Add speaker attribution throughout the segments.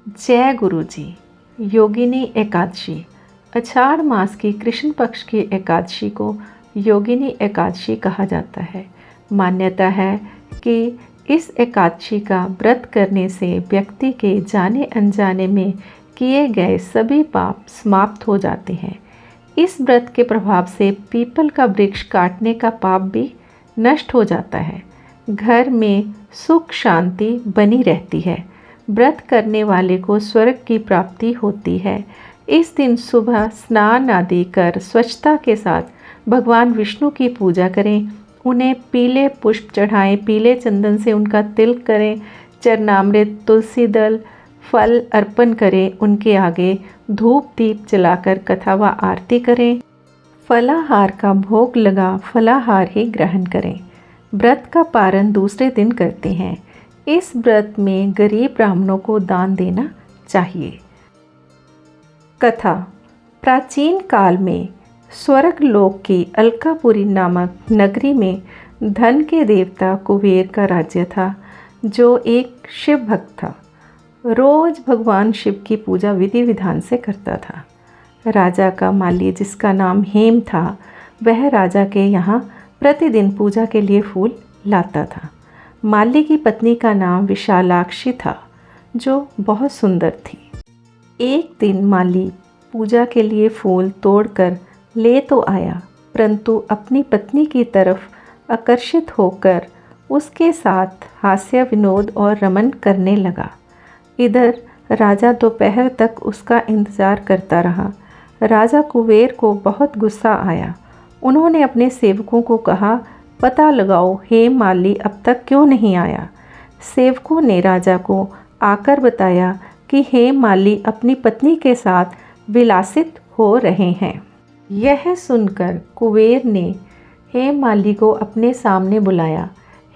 Speaker 1: जय गुरु जी। योगिनी एकादशी। आषाढ़ मास की कृष्ण पक्ष की एकादशी को योगिनी एकादशी कहा जाता है। मान्यता है कि इस एकादशी का व्रत करने से व्यक्ति के जाने अनजाने में किए गए सभी पाप समाप्त हो जाते हैं। इस व्रत के प्रभाव से पीपल का वृक्ष काटने का पाप भी नष्ट हो जाता है। घर में सुख शांति बनी रहती है। व्रत करने वाले को स्वर्ग की प्राप्ति होती है। इस दिन सुबह स्नान आदि कर स्वच्छता के साथ भगवान विष्णु की पूजा करें। उन्हें पीले पुष्प चढ़ाएं, पीले चंदन से उनका तिलक करें, चरणामृत, तुलसी दल, फल अर्पण करें। उनके आगे धूप दीप जलाकर कथा व आरती करें। फलाहार का भोग लगा फलाहार ही ग्रहण करें। व्रत का पारण दूसरे दिन करते हैं। इस व्रत में गरीब ब्राह्मणों को दान देना चाहिए। कथा। प्राचीन काल में स्वर्ग लोक की अलकापुरी नामक नगरी में धन के देवता कुबेर का राज्य था, जो एक शिव भक्त था। रोज भगवान शिव की पूजा विधि विधान से करता था। राजा का माली, जिसका नाम हेम था, वह राजा के यहाँ प्रतिदिन पूजा के लिए फूल लाता था। माली की पत्नी का नाम विशालाक्षी था, जो बहुत सुंदर थी। एक दिन माली पूजा के लिए फूल तोड़कर ले तो आया, परंतु अपनी पत्नी की तरफ आकर्षित होकर उसके साथ हास्य विनोद और रमन करने लगा। इधर राजा दोपहर तक उसका इंतज़ार करता रहा। राजा कुबेर को बहुत गुस्सा आया। उन्होंने अपने सेवकों को कहा, पता लगाओ हेम माली अब तक क्यों नहीं आया। सेवकों ने राजा को आकर बताया कि हेम माली अपनी पत्नी के साथ विलासित हो रहे हैं। यह सुनकर कुबेर ने हेम माली को अपने सामने बुलाया।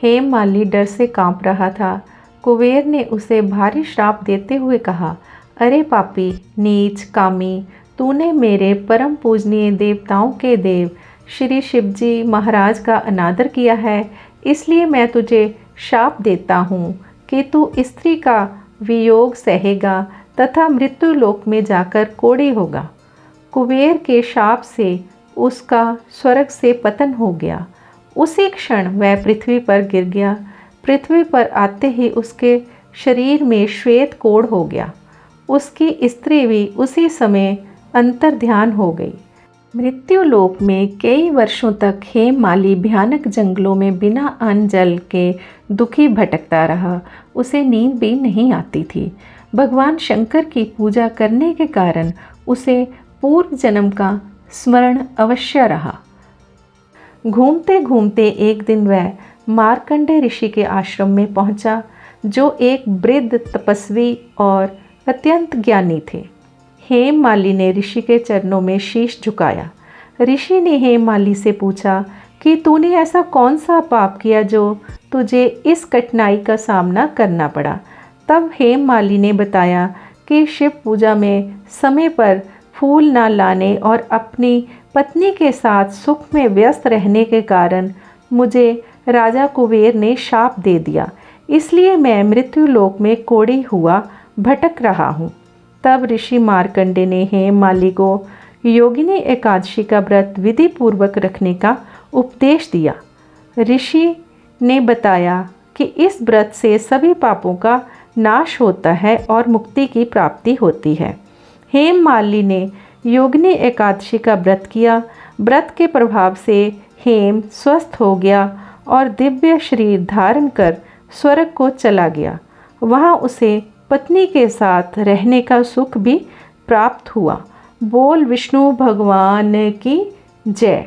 Speaker 1: हेम माली डर से कांप रहा था। कुबेर ने उसे भारी श्राप देते हुए कहा, अरे पापी, नीच, कामी, तूने मेरे परम पूजनीय देवताओं के देव श्री शिवजी महाराज का अनादर किया है, इसलिए मैं तुझे शाप देता हूँ कि तू स्त्री का वियोग सहेगा तथा मृत्यु लोक में जाकर कोढ़ी होगा। कुबेर के शाप से उसका स्वर्ग से पतन हो गया। उसी क्षण वह पृथ्वी पर गिर गया। पृथ्वी पर आते ही उसके शरीर में श्वेत कोढ़ हो गया। उसकी स्त्री भी उसी समय अंतर्ध्यान हो गई। मृत्यु लोक में कई वर्षों तक हेम माली भयानक जंगलों में बिना अन्न जल के दुखी भटकता रहा। उसे नींद भी नहीं आती थी। भगवान शंकर की पूजा करने के कारण उसे पूर्व जन्म का स्मरण अवश्य रहा। घूमते घूमते एक दिन वह मार्कंडेय ऋषि के आश्रम में पहुंचा, जो एक वृद्ध तपस्वी और अत्यंत ज्ञानी थे। हेम माली ने ऋषि के चरणों में शीश झुकाया। ऋषि ने हेम माली से पूछा कि तूने ऐसा कौन सा पाप किया जो तुझे इस कठिनाई का सामना करना पड़ा। तब हेम माली ने बताया कि शिव पूजा में समय पर फूल न लाने और अपनी पत्नी के साथ सुख में व्यस्त रहने के कारण मुझे राजा कुबेर ने शाप दे दिया, इसलिए मैं मृत्यु लोक में कोढ़ी हुआ भटक रहा हूँ। तब ऋषि मार्कंडेय ने हेम माली को योगिनी एकादशी का व्रत विधि पूर्वक रखने का उपदेश दिया। ऋषि ने बताया कि इस व्रत से सभी पापों का नाश होता है और मुक्ति की प्राप्ति होती है। हेम माली ने योगिनी एकादशी का व्रत किया। व्रत के प्रभाव से हेम स्वस्थ हो गया और दिव्य शरीर धारण कर स्वर्ग को चला गया। वहाँ उसे पत्नी के साथ रहने का सुख भी प्राप्त हुआ। बोल विष्णु भगवान की जय।